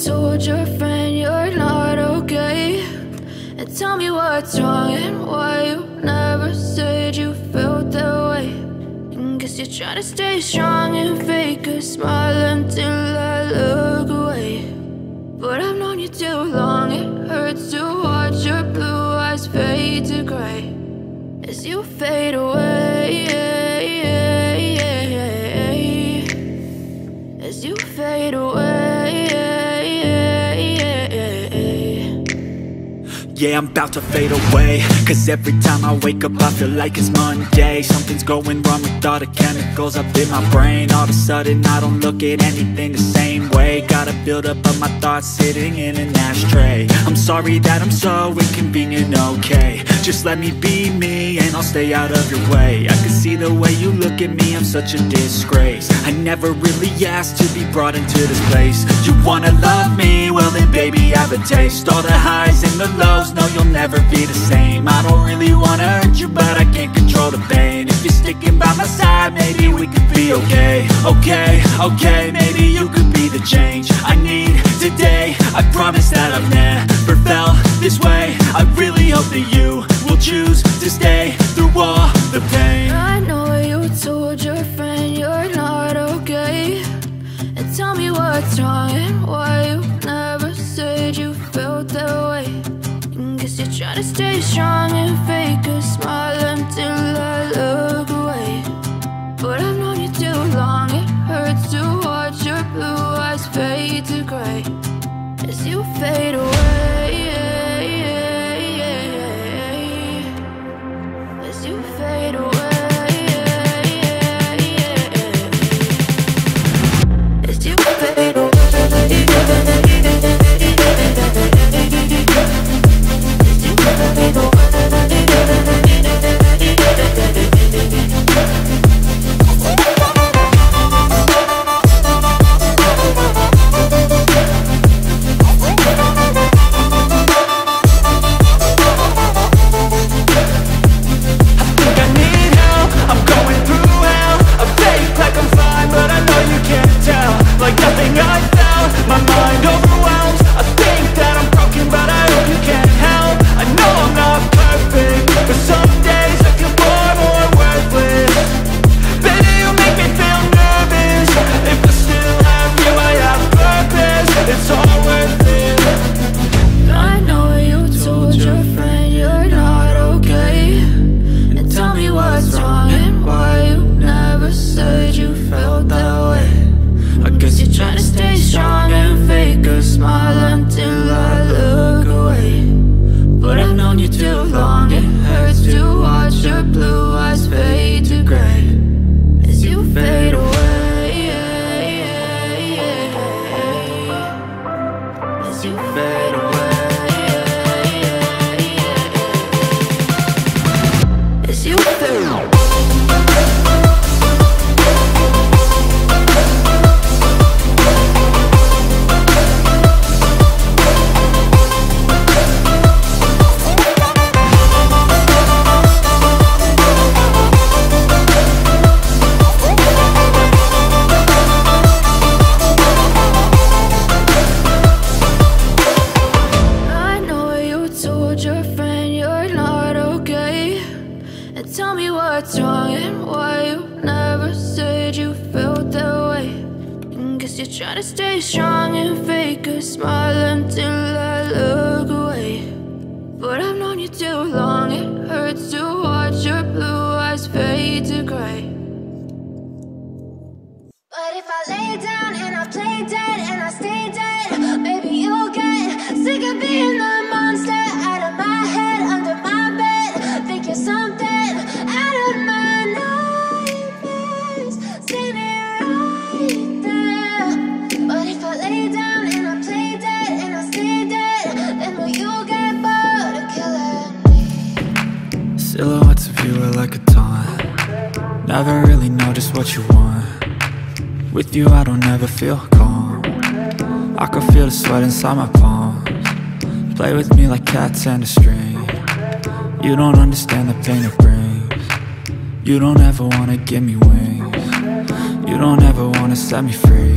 told your friend you're not okay, and tell me what's wrong and why you never said you felt that way. And guess you're trying to stay strong and fake a smile until I look away. But I've known you too long, it hurts to watch your blue eyes fade to gray as you fade away, as you fade away. Yeah, I'm about to fade away, cause every time I wake up I feel like it's Monday. Something's going wrong with all the chemicals up in my brain. All of a sudden I don't look at anything the same way. Got a buildup of my thoughts sitting in an ashtray. I'm sorry that I'm so inconvenient, okay. Just let me be me and I'll stay out of your way. I can see the way you look at me, I'm such a disgrace. I never really asked to be brought into this place. You wanna love me? Well then baby have a taste. All the highs and the lows, no, you'll never be the same. I don't really wanna hurt you, but I can't control the pain. If you're sticking by my side, maybe we could be okay. Okay, maybe you could be the change I need today. I promise that I've never felt this way. I really hope that you will choose to stay through all the pain. I know you told your friend you're not okay, and tell me what's wrong and why you never said you felt that way. Guess you're trying to stay strong and fake a smile until I look away. But I've known you too long, it hurts to watch your blue eyes fade to gray as you fade away, as you fade away, as you fade away. Silhouettes of you are like a taunt. Never really know just what you want. With you I don't ever feel calm. I can feel the sweat inside my palms. Play with me like cats and a string. You don't understand the pain it brings. You don't ever wanna give me wings. You don't ever wanna set me free.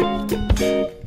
you.